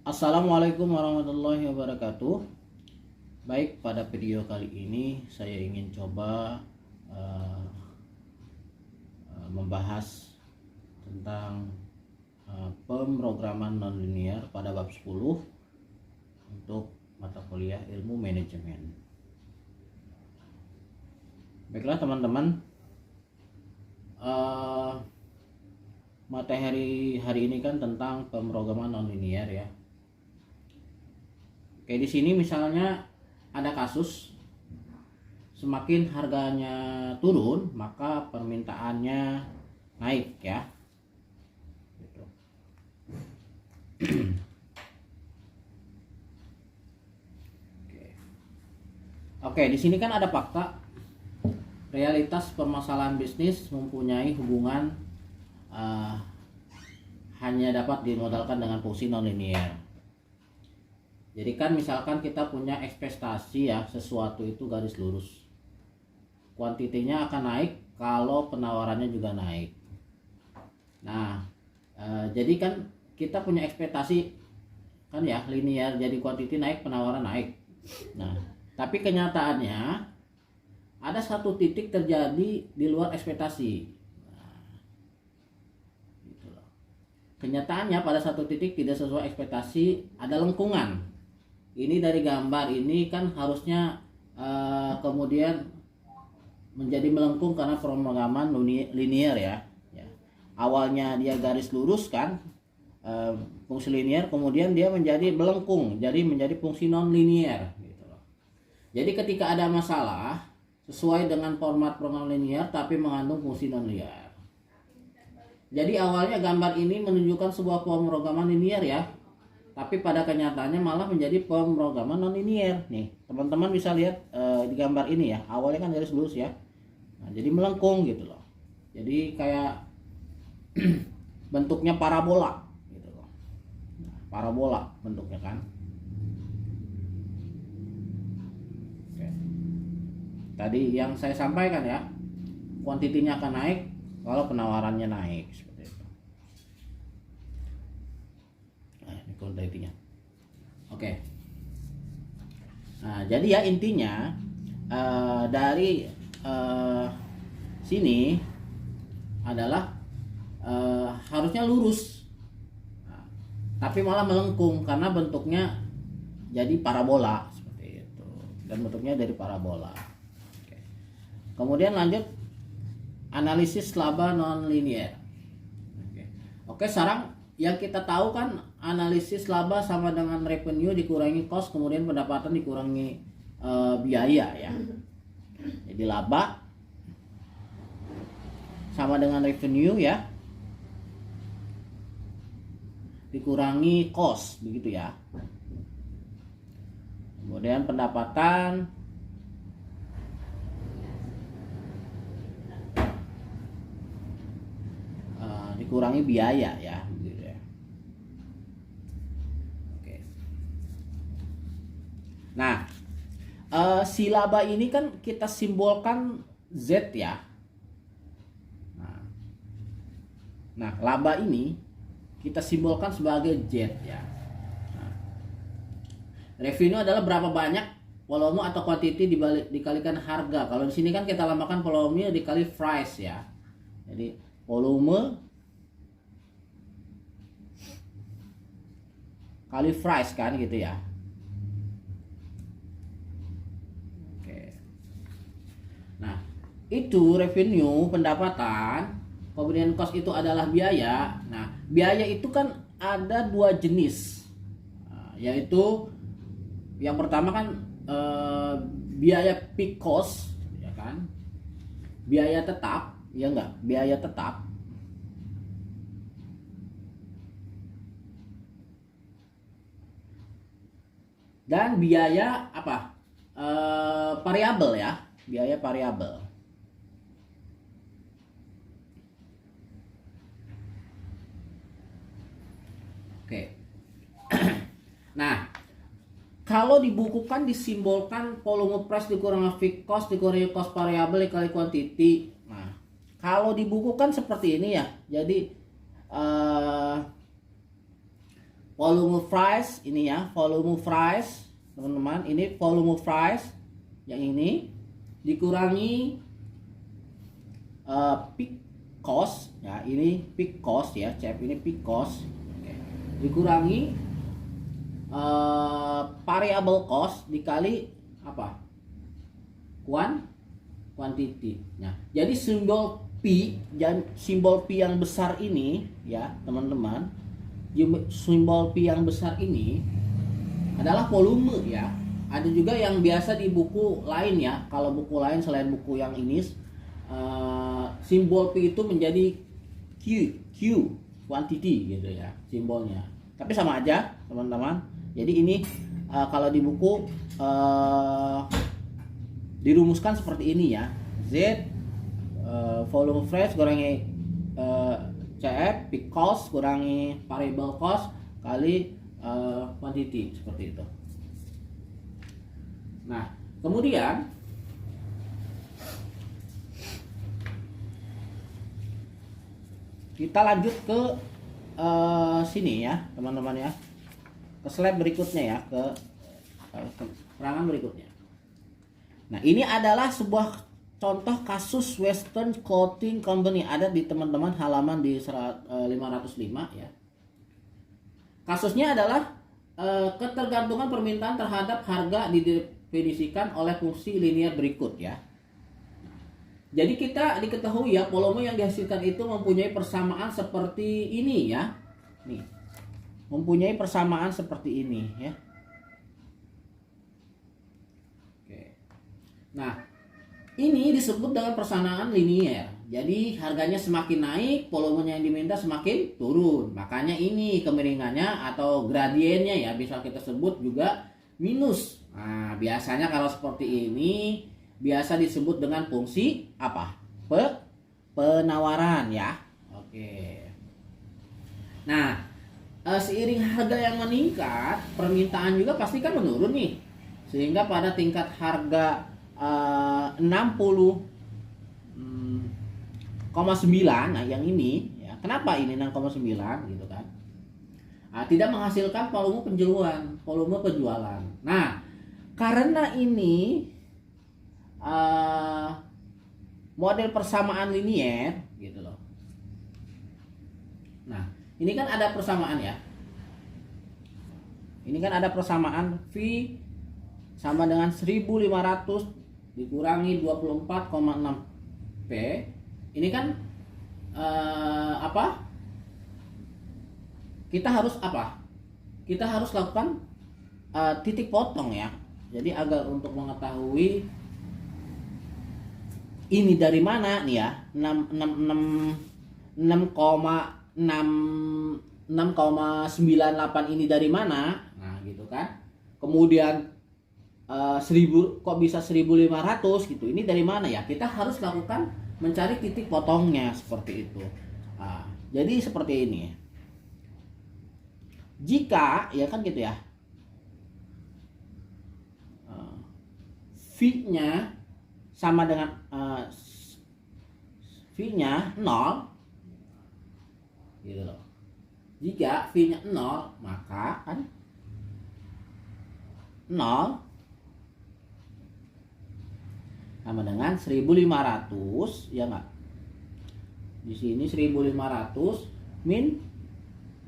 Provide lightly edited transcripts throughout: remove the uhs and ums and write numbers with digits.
Assalamualaikum warahmatullahi wabarakatuh. Baik, pada video kali ini saya ingin coba uh, membahas tentang pemrograman nonlinear pada bab 10 untuk mata kuliah ilmu manajemen. Baiklah teman-teman, materi hari ini kan tentang pemrograman nonlinear ya. Oke, di sini misalnya ada kasus semakin harganya turun maka permintaannya naik ya. Gitu. Oke, di sini kan ada fakta realitas permasalahan bisnis mempunyai hubungan hanya dapat dimodalkan dengan fungsi nonlinear. Jadi kan misalkan kita punya ekspektasi ya, sesuatu itu garis lurus. Kuantitinya akan naik kalau penawarannya juga naik. Nah, jadi kan kita punya ekspektasi kan ya, linear, jadi kuantiti naik, penawaran naik. Nah, tapi kenyataannya ada satu titik terjadi di luar ekspektasi. Nah, gitu loh. Kenyataannya pada satu titik tidak sesuai ekspektasi, ada lengkungan. Ini dari gambar ini kan harusnya kemudian menjadi melengkung karena pemrograman linear ya. Awalnya dia garis lurus kan, fungsi linear, kemudian dia menjadi melengkung, jadi menjadi fungsi non linear gitu loh. Jadi ketika ada masalah sesuai dengan format program linear tapi mengandung fungsi non linear. Jadi awalnya gambar ini menunjukkan sebuah pemrograman linear ya, tapi pada kenyataannya malah menjadi pemrograman non linear. Nih teman-teman bisa lihat di gambar ini ya, awalnya kan garis lurus ya, nah, jadi melengkung gitu loh, jadi kayak bentuknya parabola gitu loh. Nah, parabola bentuknya kan. Oke. Tadi yang saya sampaikan ya, kuantitinya akan naik kalau penawarannya naik seperti itu. Nah, ini kuantitinya. Oke. Nah, jadi ya intinya dari sini adalah harusnya lurus, nah, tapi malah melengkung karena bentuknya jadi parabola seperti itu, dan bentuknya dari parabola. Oke. Kemudian lanjut analisis laba non linear. Oke, sekarang yang kita tahu kan analisis laba sama dengan revenue dikurangi cost, kemudian pendapatan dikurangi biaya ya. Jadi laba sama dengan revenue ya, dikurangi cost begitu ya. Kemudian pendapatan dikurangi biaya ya, gitu ya. Oke. Nah, si laba ini kan kita simbolkan Z ya. Nah, laba ini kita simbolkan sebagai Z ya. Nah, revenue adalah berapa banyak volume atau quantity dikalikan harga. Kalau di sini kan kita lambangkan volume dikali price ya. Jadi volume kali price kan gitu ya. Oke. Nah, itu revenue, pendapatan, kemudian cost itu adalah biaya. Nah, biaya itu kan ada dua jenis, yaitu yang pertama kan biaya peak cost ya kan, biaya tetap ya enggak, biaya tetap. Dan biaya apa? Variabel ya, biaya variabel. Oke. Nah, kalau dibukukan disimbolkan volume price dikurangi fixed cost dikurangi cost variabel dikali quantity. Nah, kalau dibukukan seperti ini ya. Jadi volume price ini ya, volume price teman-teman, ini volume price yang ini dikurangi peak cost ya, ini peak cost ya, CF ini peak cost. Oke. Dikurangi variable cost dikali apa, quantity. Nah, jadi simbol P dan simbol P yang besar ini ya teman-teman, simbol P yang besar ini adalah volume ya. Ada juga yang biasa di buku lain ya, kalau buku lain selain buku yang ini simbol P itu menjadi Q quantity gitu ya simbolnya, tapi sama aja teman-teman. Jadi ini kalau di buku dirumuskan seperti ini ya, Z volume price kurangi CF peak cost kurangi variable cost kali quantity, seperti itu. Nah, kemudian kita lanjut ke sini ya teman-teman ya, ke slide berikutnya ya, ke keterangan berikutnya. Nah, ini adalah sebuah contoh kasus Western Clothing Company, ada di teman-teman halaman di 505 ya. Kasusnya adalah ketergantungan permintaan terhadap harga didefinisikan oleh fungsi linear berikut ya. Jadi kita diketahui ya, volume yang dihasilkan itu mempunyai persamaan seperti ini ya. Nih. Mempunyai persamaan seperti ini ya. Oke. Nah, ini disebut dengan persamaan linear. Jadi harganya semakin naik, volumenya yang diminta semakin turun. Makanya ini kemiringannya atau gradiennya ya bisa kita sebut juga minus. Nah, biasanya kalau seperti ini biasa disebut dengan fungsi apa? Penawaran ya. Oke. Nah, seiring harga yang meningkat, permintaan juga pasti kan menurun nih. Sehingga pada tingkat harga 60,9, nah yang ini ya, kenapa ini 6,9 gitu kan? Nah, tidak menghasilkan volume penjualan. Nah, karena ini model persamaan linier gitu loh. Nah, ini kan ada persamaan ya. Ini kan ada persamaan V sama dengan 1500 dikurangi 24,6 P. Ini kan apa? Kita harus apa? Kita harus lakukan titik potong ya. Jadi agar untuk mengetahui ini dari mana nih ya, 6,98 ini dari mana? Nah, gitu kan. Kemudian 1000 kok bisa 1500 gitu. Ini dari mana ya? Kita harus lakukan mencari titik potongnya seperti itu. Nah, jadi seperti ini. Jika ya kan gitu ya. V-nya sama dengan V-nya 0 gitu loh. Jika V-nya 0, maka kan 0 sama dengan 1500 ya enggak? Di sini 1500 min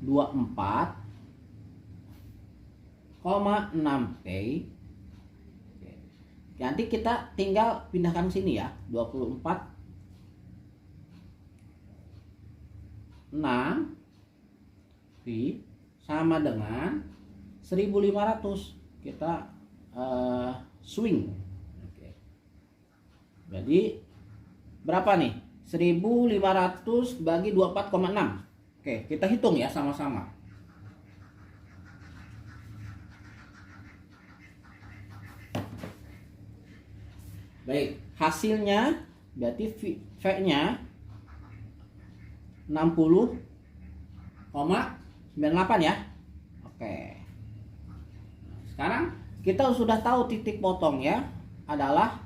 24,6 P. Nanti kita tinggal pindahkan sini ya, 24,6 P sama dengan 1500. Kita swing. Jadi berapa nih? 1500 bagi 24,6. Oke, kita hitung ya sama-sama. Baik, hasilnya berarti V-nya 60,98 ya. Oke. Sekarang kita sudah tahu titik potongnya adalah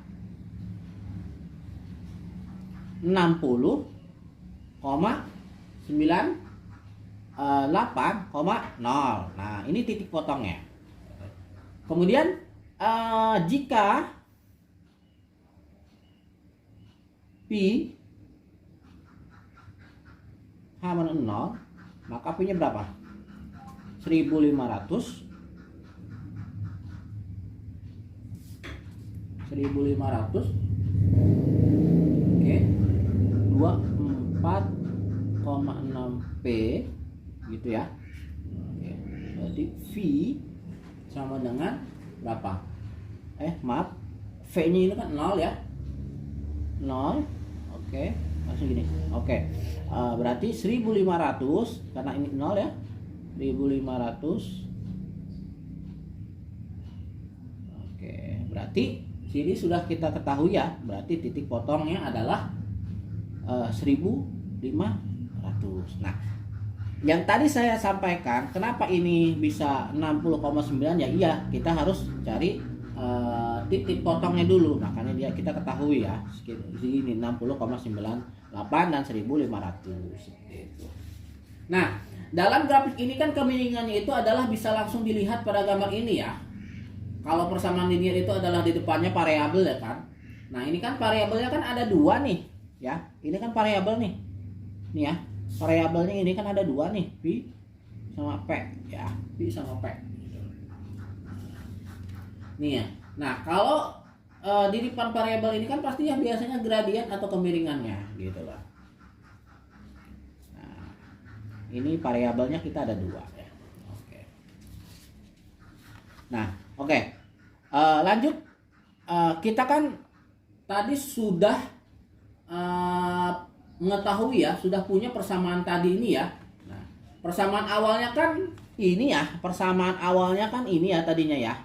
60,98 8,0. Nah, ini titik potongnya. Kemudian jika pi sama 0, maka pi-nya berapa? 1500 oke, 24,6 P gitu ya. Oke, berarti V sama dengan berapa? Maaf, V-nya ini kan 0 ya. 0. Oke, langsung gini. Oke. Berarti 1500 karena ini 0 ya. 1500. Oke, berarti sini sudah kita ketahui ya, berarti titik potongnya adalah 1500. Nah, yang tadi saya sampaikan, kenapa ini bisa 60,9 ya? Iya, kita harus cari titik potongnya dulu. Makanya kita ketahui ya, ini 60,98 dan 1500 gitu. Nah, dalam grafik ini kan kemiringannya itu adalah bisa langsung dilihat pada gambar ini ya. Kalau persamaan linear itu adalah di depannya variabel ya kan. Nah, ini kan variabelnya kan ada 2 nih ya. Ini kan variabel nih. Nih ya. Variabelnya ini kan ada 2 nih, Pi sama P ya. Pi sama P. Nih ya. Nah, kalau di depan variabel ini kan pasti yang biasanya gradien atau kemiringannya gitu loh. Nah, ini variabelnya kita ada 2 ya. Oke. Nah, oke. Lanjut, kita kan tadi sudah mengetahui ya, sudah punya persamaan tadi ini ya. Nah, persamaan awalnya kan ini ya, persamaan awalnya kan ini ya tadinya ya.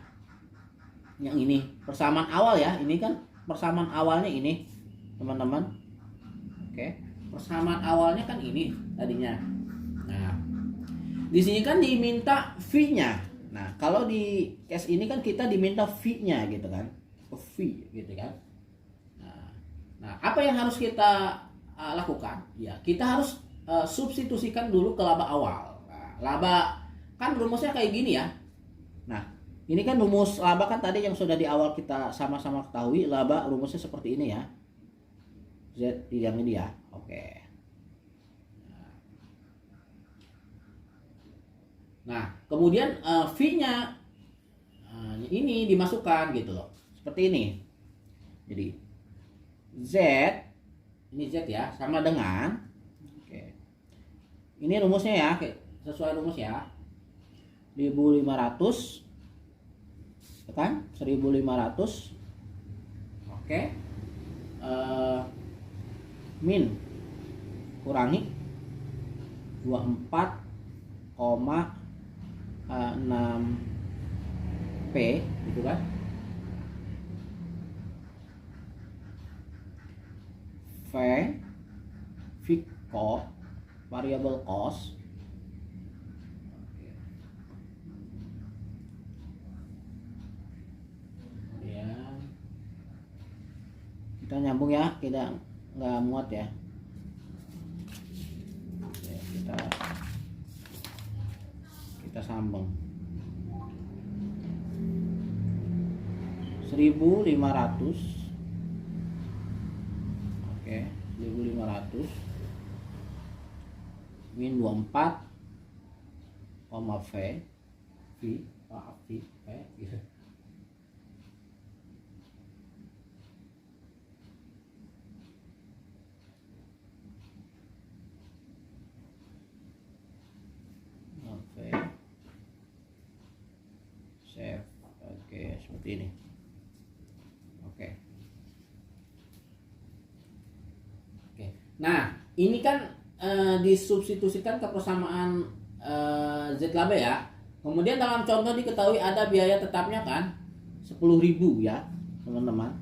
Yang ini persamaan awal ya, ini kan persamaan awalnya ini, teman-teman. Oke, persamaan awalnya kan ini tadinya. Nah, di sini kan diminta V-nya. Nah, kalau di case ini kan kita diminta V-nya gitu kan. V gitu kan. Nah, apa yang harus kita lakukan? Ya, kita harus substitusikan dulu ke laba awal. Nah, laba kan rumusnya kayak gini ya. Nah, ini kan rumus laba kan tadi yang sudah di awal kita sama-sama ketahui, laba rumusnya seperti ini ya. Z yang ini ya. Oke. Nah, kemudian V-nya ini dimasukkan gitu loh. Seperti ini. Jadi Z, ini Z ya, sama dengan, oke. Ini rumusnya ya, sesuai rumus ya. 1500 kan? 1500. Oke. Min kurangi 24,6 P gitu kan. V variable cost ya, kita nyambung ya, kita nggak muat ya. Oke, kita sambung 1500. Oke, 1500 min 24 V gitu. Oke, save. Oke, seperti ini. Oke. Nah, ini kan disubstitusikan ke persamaan Z laba ya. Kemudian dalam contoh diketahui ada biaya tetapnya kan 10.000 ya, teman-teman.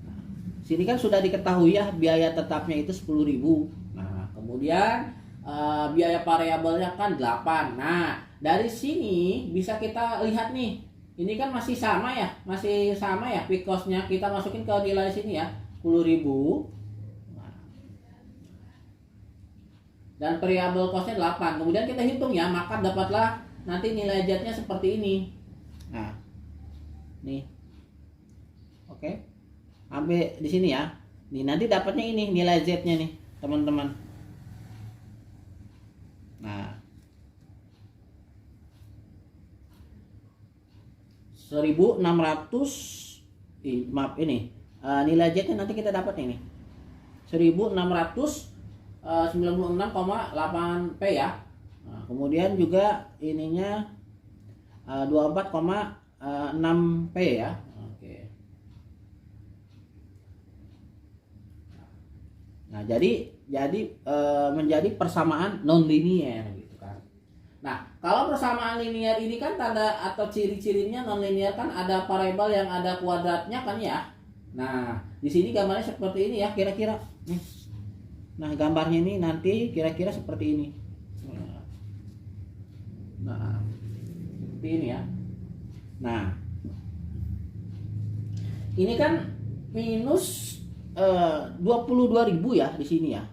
Nah, sini kan sudah diketahui ya biaya tetapnya itu 10.000. Nah, kemudian biaya variabelnya kan 8. Nah, dari sini bisa kita lihat nih. Ini kan masih sama ya, peak cost-nya kita masukin ke nilai sini ya, 10.000. dan variabel costnya 8. Kemudian kita hitung ya, maka dapatlah nanti nilai Z-nya seperti ini. Nah, nih, oke, sampai di sini ya. Nih nanti dapatnya ini nilai Z-nya nih, teman-teman. Nah, 1600, maaf ini nilai Z-nya nanti kita dapat ini 1696,8 P ya. Nah, kemudian juga ininya 24,6 P ya. Oke. Nah, jadi menjadi persamaan non linier gitu kan. Nah, kalau persamaan linear ini kan tanda atau ciri-cirinya non linear kan ada variabel yang ada kuadratnya kan ya. Nah, di sini gambarnya seperti ini ya kira-kira. Nih. Nah, gambarnya ini nanti kira-kira seperti ini. Nah, seperti ini ya. Nah, ini kan minus 22.000 ya di sini ya.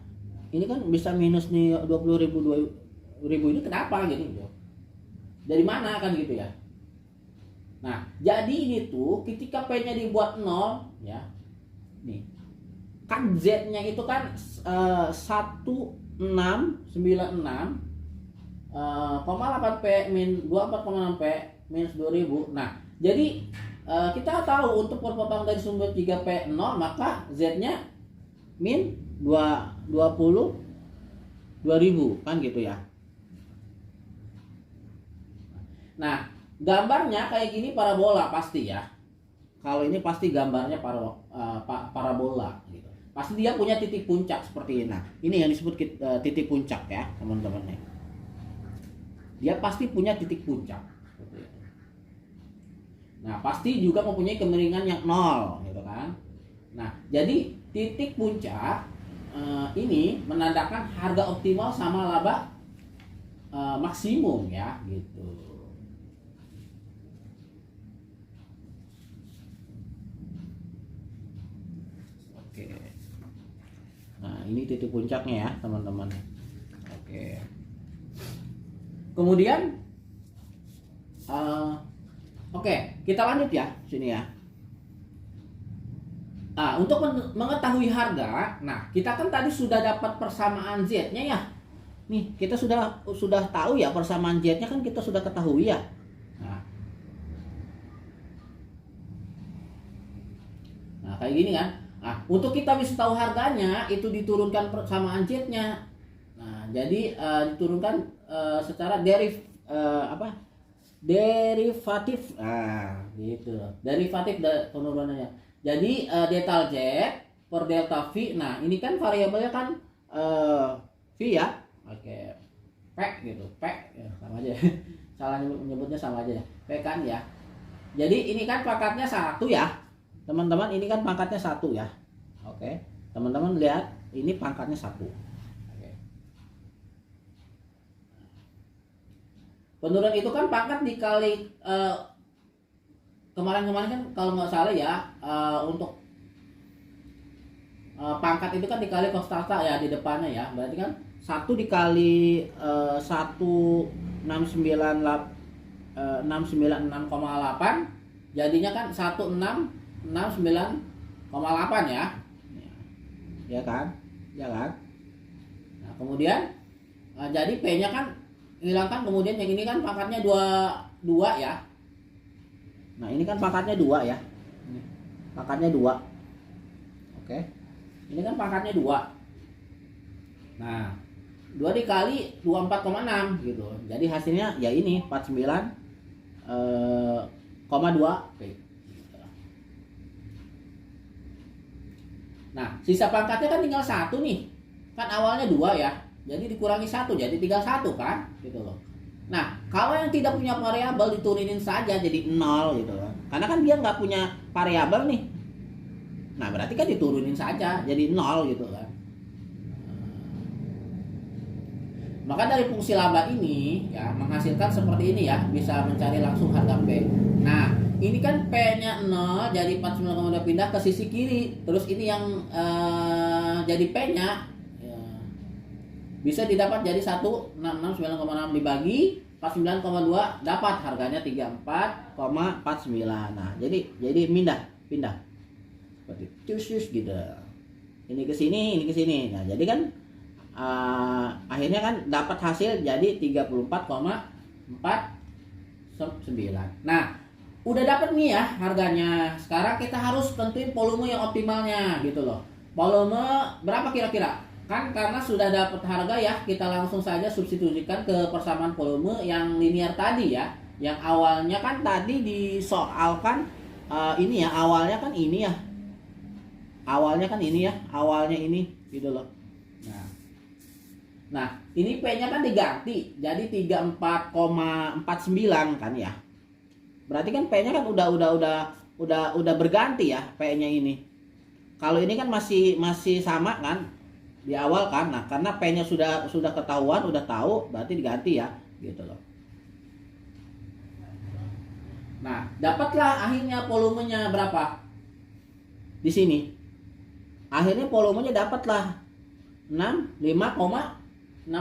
Ini kan bisa minus nih 20.000 ini kenapa gitu? Dari mana kan gitu ya? Nah, jadi ini tuh ketika P-nya dibuat 0 ya. Nih. Kan Z-nya itu kan 1696,8 P min 24,6 P minus 2000. Nah, jadi kita tahu untuk perpotong dari sumber 3P 0 maka Z-nya min 20.000 kan gitu ya. Nah, gambarnya kayak gini parabola pasti ya. Kalau ini pasti gambarnya parabola gitu. Pasti dia punya titik puncak seperti ini. Nah, ini yang disebut titik puncak ya, teman-teman nih. Dia pasti punya titik puncak. Nah, pasti juga mempunyai kemiringan yang 0 gitu kan. Nah, jadi titik puncak ini menandakan harga optimal sama laba maksimum ya gitu. Oke. Nah, ini titik puncaknya ya, teman-teman. Oke. Kemudian oke, kita lanjut ya sini ya. Nah, untuk mengetahui harga, nah kita kan tadi sudah dapat persamaan Z-nya ya. Nih, kita sudah tahu ya persamaan Z-nya kan kita sudah ketahui ya. Nah, kayak gini kan. Nah, untuk kita bisa tahu harganya itu diturunkan persamaan Z-nya. Nah, jadi diturunkan secara derivatif. Nah, gitu. Derivatif penurunannya. Jadi delta Z per delta V. Nah, ini kan variabelnya kan V ya. Oke. P gitu. P ya, sama aja. Salah menyebutnya sama aja ya. P kan ya. Jadi ini kan pangkatnya 1 ya. Teman-teman, ini kan pangkatnya 1 ya. Oke. Teman-teman lihat, ini pangkatnya 1. Oke. Penurunan itu kan pangkat dikali kemarin-kemarin kan kalau nggak salah ya untuk pangkat itu kan dikali konstanta ya di depannya ya. Berarti kan 1 dikali 696,8 jadinya kan 1669,8 ya. Ya kan? Ya kan? Nah, kemudian jadi P-nya kan hilangkan, kemudian yang ini kan pangkatnya 2 ya. Nah, ini kan pangkatnya 2 ya. Pangkatnya 2. Oke. Ini kan pangkatnya 2. Nah, 2 dikali 24,6 gitu. Jadi hasilnya ya ini 49,2 P. Nah, sisa pangkatnya kan tinggal 1 nih. Kan awalnya 2 ya. Jadi dikurangi 1 jadi tinggal 1 kan gitu loh. Nah, kalau yang tidak punya variabel diturunin saja jadi 0 gitu kan. Karena kan dia nggak punya variabel nih. Nah, berarti kan diturunin saja jadi 0 gitu kan. Maka dari fungsi laba ini ya menghasilkan seperti ini ya, bisa mencari langsung harga P. Nah, ini kan P-nya 0 jadi 49,2 pindah ke sisi kiri. Terus ini yang jadi P-nya ya, Bisa didapat jadi 166,9,6 dibagi 49,2 dapat harganya 34,49. Nah, jadi pindah. Seperti cus gitu. Ini ke sini, ini ke sini. Nah, jadi kan akhirnya kan dapat hasil jadi 34,49. Nah, udah dapat nih ya harganya. Sekarang kita harus tentuin volume yang optimalnya gitu loh. Volume berapa kira-kira? Kan karena sudah dapat harga ya, kita langsung saja substitusikan ke persamaan volume yang linear tadi ya. Yang awalnya kan tadi disoalkan ini ya, awalnya kan ini ya. Awalnya ini gitu loh. Nah, ini P-nya kan diganti jadi 34,49 kan ya. Berarti kan P-nya kan udah berganti ya P-nya ini. Kalau ini kan masih sama kan di awal kan. Nah, karena P-nya sudah ketahuan, udah tahu, berarti diganti ya gitu loh. Nah, dapatlah akhirnya volumenya berapa? Di sini. Akhirnya volumenya dapatlah 651,6.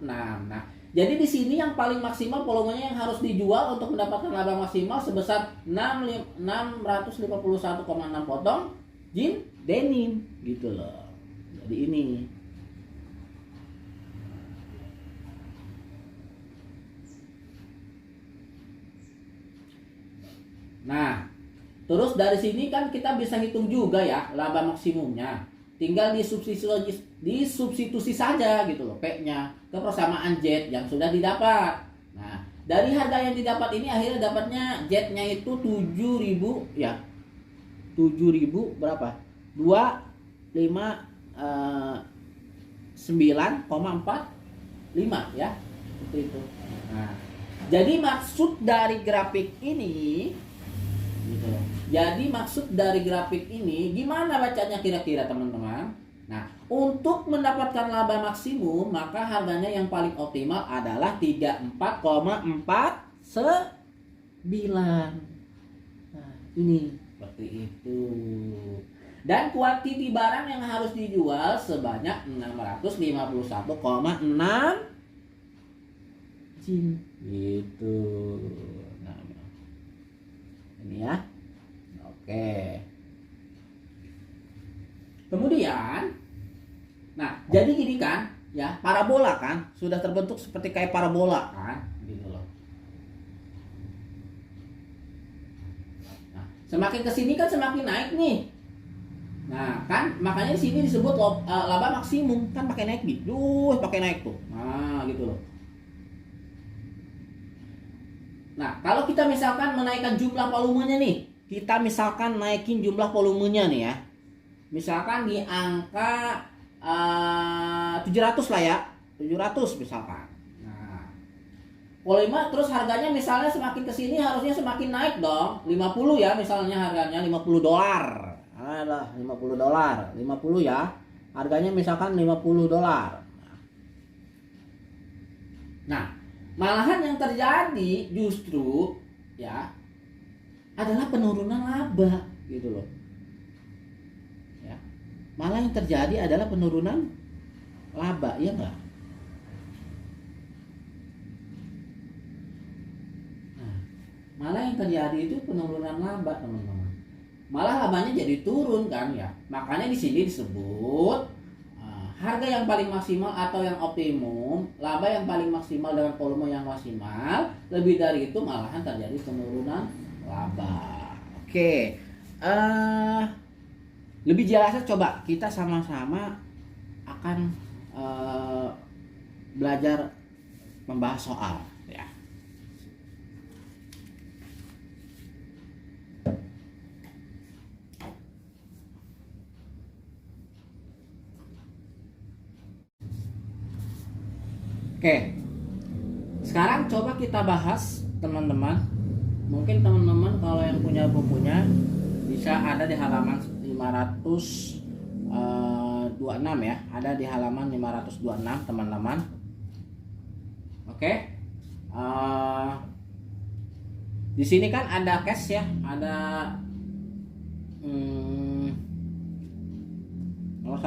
Nah, jadi di sini yang paling maksimal volumenya yang harus dijual untuk mendapatkan laba maksimal sebesar 651,6 potong jeans denim gitu loh. Jadi ini. Nah, terus dari sini kan kita bisa hitung juga ya laba maksimumnya. Tinggal disubstitusi saja gitu loh P-nya ke persamaan Z yang sudah didapat. Nah, dari harga yang didapat ini akhirnya dapatnya Z-nya itu 7.000 ya. 7.000 berapa? 259,45 ya. Seperti itu. Nah, jadi maksud dari grafik ini gitu loh. Jadi maksud dari grafik ini gimana bacanya kira-kira teman-teman? Nah, untuk mendapatkan laba maksimum maka harganya yang paling optimal adalah 34,49. Nah, ini seperti itu. Dan kuantiti barang yang harus dijual sebanyak 651,6 jeans gitu. Nah, ini ya. Oke. Kemudian, nah jadi gini kan, ya parabola kan sudah terbentuk seperti kayak parabola kan, gitu loh. Nah, semakin kesini kan semakin naik nih. Nah kan makanya di sini disebut laba maksimum kan pakai naik gitu, pakai naik tuh. Nah gitu loh. Nah kalau kita misalkan menaikkan jumlah volumenya nih. Kita misalkan naikin jumlah volumenya nih ya. Misalkan di angka 700 lah ya. 700 misalkan. Nah, volume terus harganya misalnya semakin kesini harusnya semakin naik dong. 50 ya misalnya harganya $50. Ada $50. 50 ya. Harganya misalkan $50. Nah, malahan yang terjadi justru ya adalah penurunan laba gitu loh ya. Malah yang terjadi adalah penurunan laba, ya enggak? Nah, malah yang terjadi itu penurunan laba teman-teman. Malah labanya jadi turun kan ya. Makanya di sini disebut harga yang paling maksimal atau yang optimum, laba yang paling maksimal dengan volume yang maksimal. Lebih dari itu malahan terjadi penurunan laba. Oke. Lebih jelasnya coba kita sama-sama akan belajar membahas soal ya. Oke. Sekarang coba kita bahas teman-teman. Mungkin teman-teman kalau yang punya bukunya bisa ada di halaman 526 ya. Ada di halaman 526 teman-teman. Oke. Di sini kan ada cash ya. Ada nomor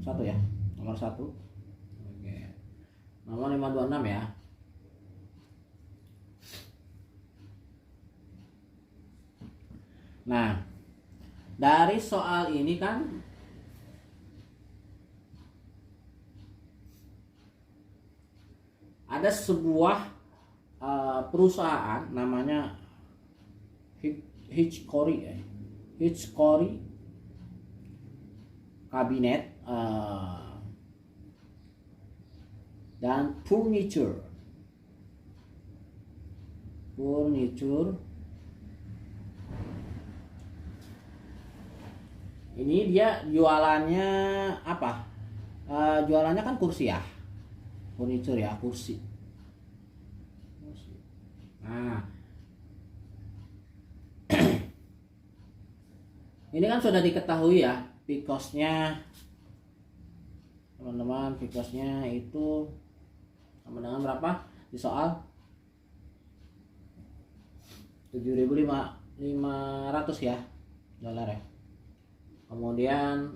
satu ya. Nomor satu. Nomor 526 ya. Nah, dari soal ini kan ada sebuah perusahaan namanya Hitchcory Cabinet dan Furniture. Ini dia jualannya apa? Jualannya kan kursi ya, furniture ya, kursi. Nah, ini kan sudah diketahui ya, P-cost-nya teman-teman. P-cost-nya itu sama dengan berapa di soal? 7.500 ya, dolar ya. Kemudian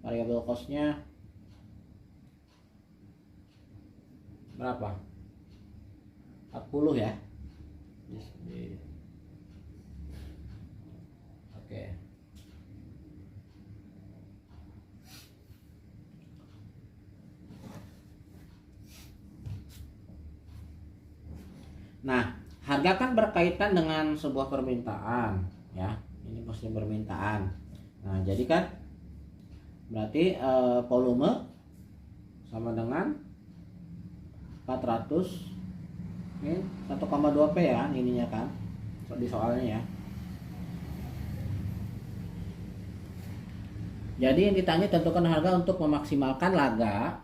variable cost-nya berapa? 40 ya. Oke. Nah, harga kan berkaitan dengan sebuah permintaan ya. Ini pasti permintaan. Nah, jadi kan berarti volume sama dengan 400 ini 1,2 P ya ininya kan di soalnya ya. Jadi yang ditanya tentukan harga untuk memaksimalkan laga.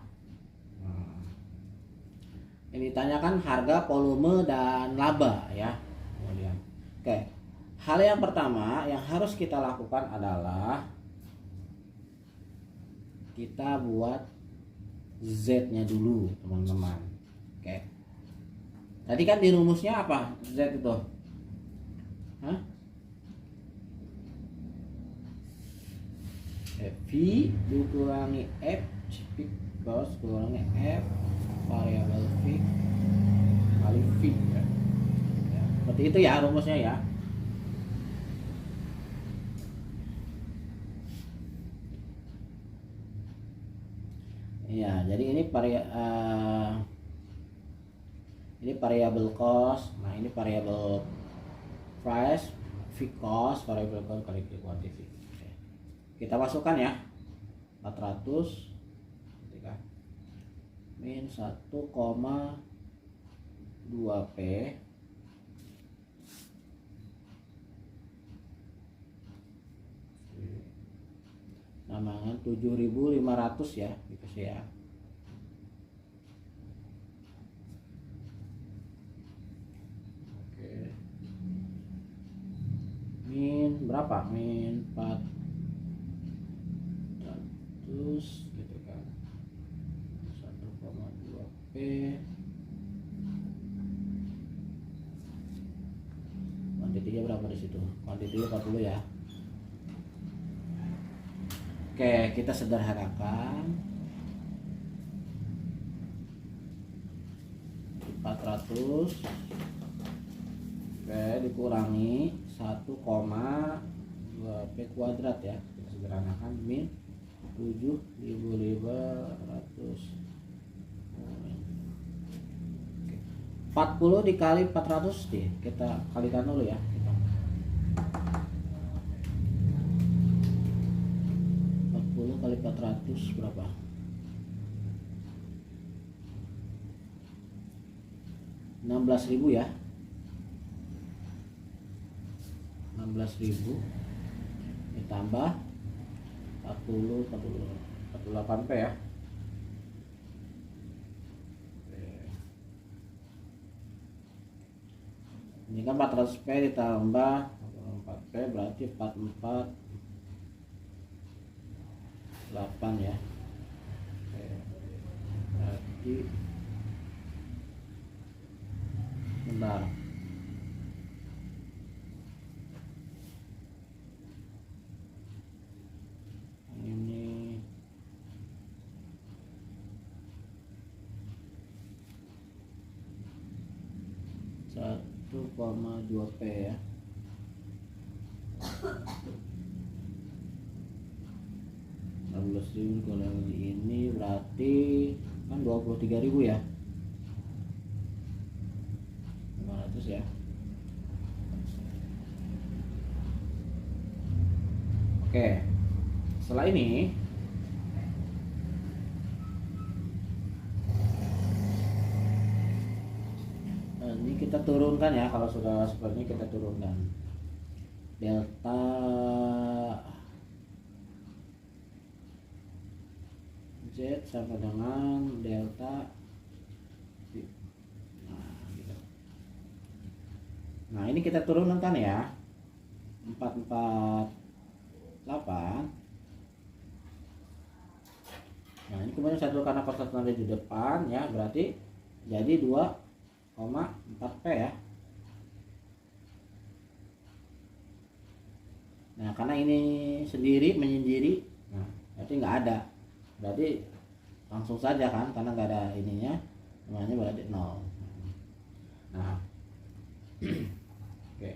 Ini ditanyakan harga, volume, dan laba ya. Kemudian, oke. Hal yang pertama yang harus kita lakukan adalah kita buat Z-nya dulu, teman-teman. Oke. Tadi kan di rumusnya apa? Z itu. Hah? V dikurangi F cos kurangi F variabel fix kali V ya. Seperti itu ya rumusnya ya. Ya, jadi ini variabel cost. Nah, ini variabel price, fixed cost, variabel cost kali quantity. Kita masukkan ya. 400 min 1,2 P namanya 7.500 ya dikasih ya. Oke. Min berapa? Min 400 gitu kan. 1,2 P kuantitinya berapa di situ? Kuantitinya 40 ya. Oke, kita sederhanakan 400 P dikurangi 1,2 P kuadrat ya. Kita sederhanakan min 7.500. 40 dikali 400 deh. Kita kalikan dulu ya. 40 kali 400 berapa? 16.000 ya. 16.000 ditambah 48 P ya. Ini kan 400 P ditambah 4 P berarti 44 8 ya. Berarti bentar. Ini 1,2 P ya. Ribu kalau ini berarti kan 23.000 ya, 500 ya. Oke, setelah ini kita turunkan ya. Kalau sudah seperti ini kita turunkan delta Z sama dengan delta V. Nah ini kita turunkan ya, 448. Nah ini kemudian satu karena persatuan ada di depan ya, berarti jadi 2,4 P ya. Nah karena ini sendiri menyendiri, nah berarti nggak ada, berarti langsung saja kan, karena nggak ada ininya, namanya berarti 0. Nah oke.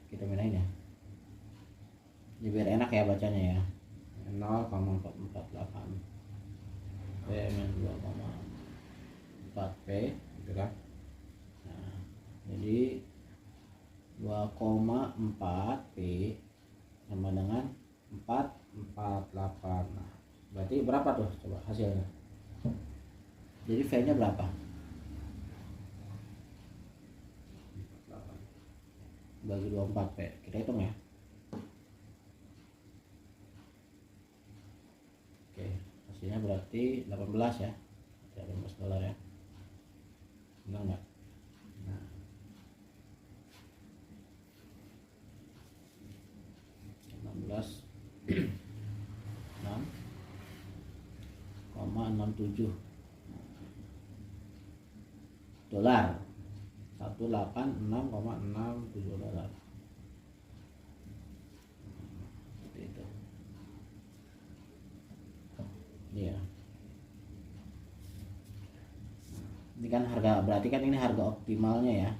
Kita minain ya, jadi biar enak ya bacanya ya. 0,448 P min 2,4 P gitu kan. Nah, jadi 2,4 P sama dengan 448. Nah, berarti berapa tuh coba hasilnya? Jadi V nya berapa? 48 bagi 24 P, kita hitung ya. Oke, hasilnya berarti 18 ya, $18 ya. Benar nggak? Nah, 16 6,67 dolar, 186,67 dolar. Seperti itu. Iya. Ini kan harga, berarti kan ini harga optimalnya ya.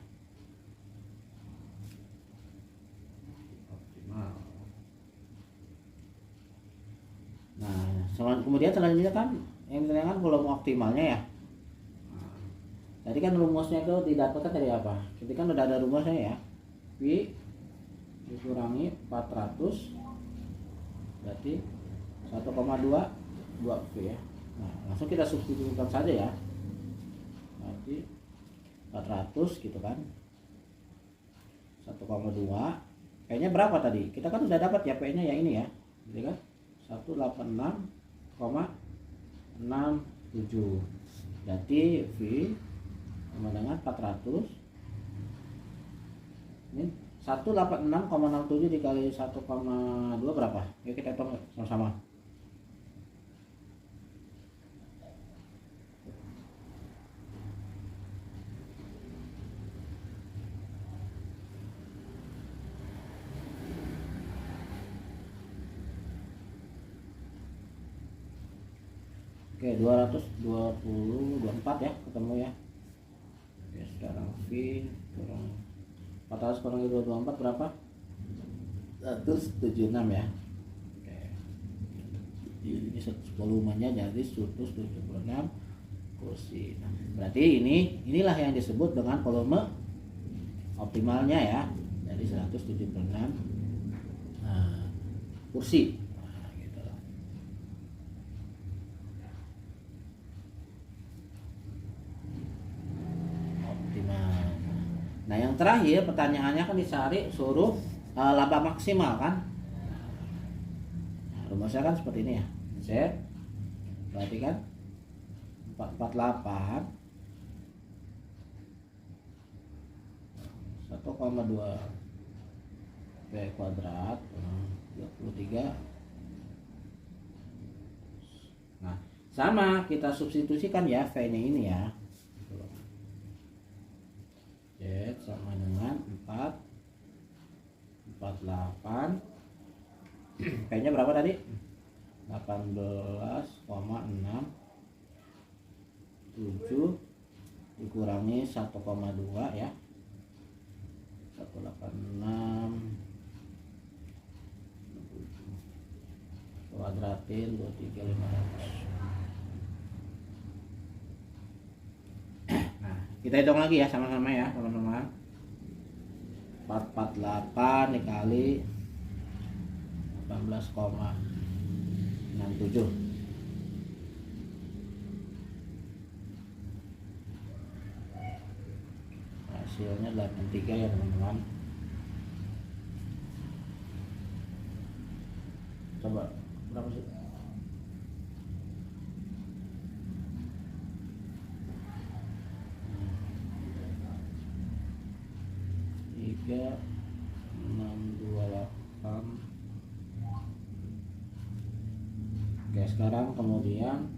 Optimal. Nah, kemudian selanjutnya kan yang ditanyakan volume optimalnya ya. Tadi kan rumusnya itu didapatkan dari apa? Jadi kan udah ada rumusnya ya. V dikurangi 400 berarti 1,2 V ya. Nah, langsung kita substitusikan saja ya. Berarti 400 gitu kan. 1,2. P-nya berapa tadi? Kita kan udah dapat ya P-nya ya ini ya. Jadi kan 186,67. Berarti V sama dengan 400. Ini 186,67 dikali 1,2 berapa? Yuk kita hitung sama-sama. Oke, 224 ya ketemu ya. Oke, sekarang V kurang 400 kurangi 224 berapa? 176 ya. Oke. Ini volumenya jadi 176 kursi. Nah, berarti inilah yang disebut dengan volume optimalnya ya. Jadi 176 kursi. Nah yang terakhir pertanyaannya kan dicari suruh laba maksimal kan. Nah, rumusnya kan seperti ini ya. Z berarti kan 448 1,2 P kuadrat 23. Nah sama kita substitusikan ya V ini ya. Z sama dengan 448 Kayaknya berapa tadi? 18,67 dikurangi 1,2 ya, 186 kuadratin 23.500. Nah, kita hitung lagi ya sama-sama ya teman-teman. 448 dikali 18,67, hasilnya 83 ya teman-teman. Coba berapa sih? Tiga 628. Oke, sekarang kemudian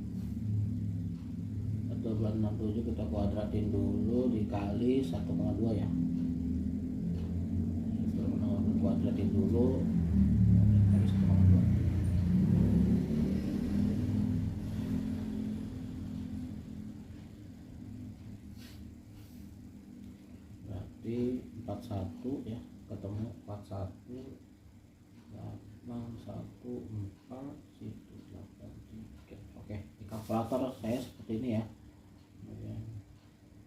1467 kita kuadratin dulu dikali 1,2 ya. Kuadratin dulu dikali 1,2. Berarti 41 ya, ketemu 41 814 situ 83. Oke, di kalkulator saya seperti ini ya. Kemudian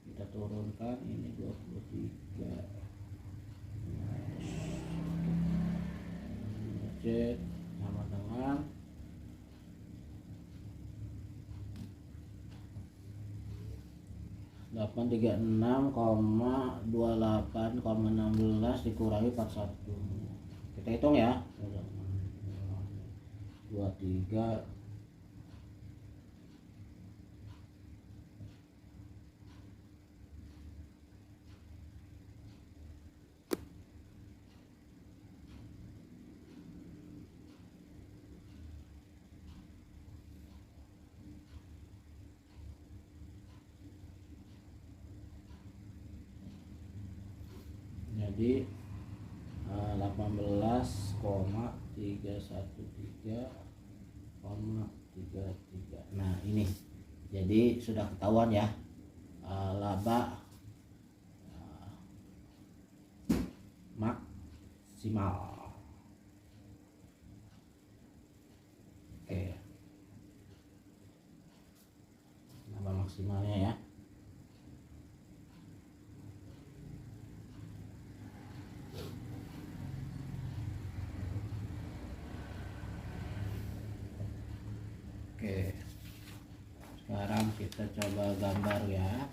kita turunkan ini 23 Z sama dengan 836,28,16 dikurangi 41. Kita hitung ya. 23 jadi 18,313,33. Nah ini jadi sudah ketahuan ya laba maksimal. Oke, laba maksimalnya ya. Oke, sekarang kita coba gambar ya.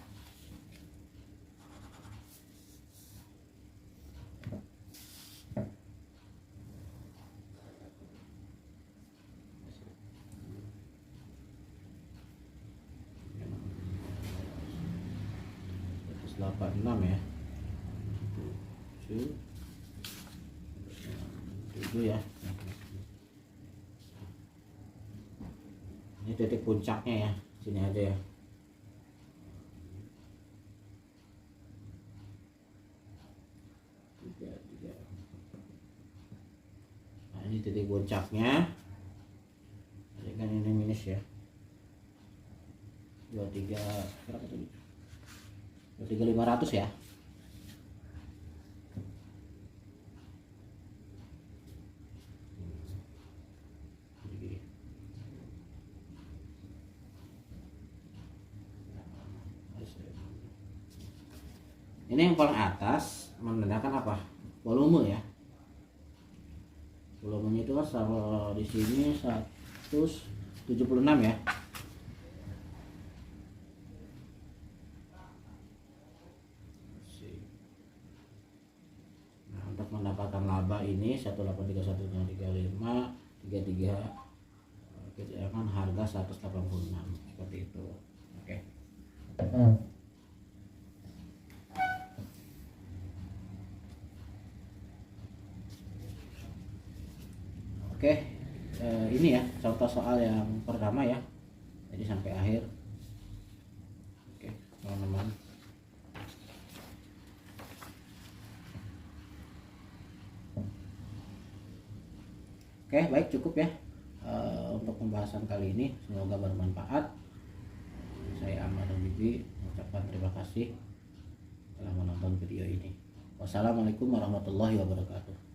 Terus 86 ya. 7 ya. Ini titik puncaknya ya, sini aja ya. Nah ini titik puncaknya. Jadi kan ini minus ya. 23 berapa tadi? 23.500 ya. Ini yang paling atas menandakan apa? Volume ya. Volumenya itu kan sama di sini 176 ya. Nah, untuk mendapatkan laba ini 183133533 kita akan harga 186 seperti itu. Oke. Oke, ini ya contoh soal yang pertama ya. Jadi sampai akhir. Oke, teman-teman. Oke, baik, cukup ya untuk pembahasan kali ini, semoga bermanfaat. Saya Ahmad Bibi mengucapkan terima kasih telah menonton video ini. Wassalamualaikum warahmatullahi wabarakatuh.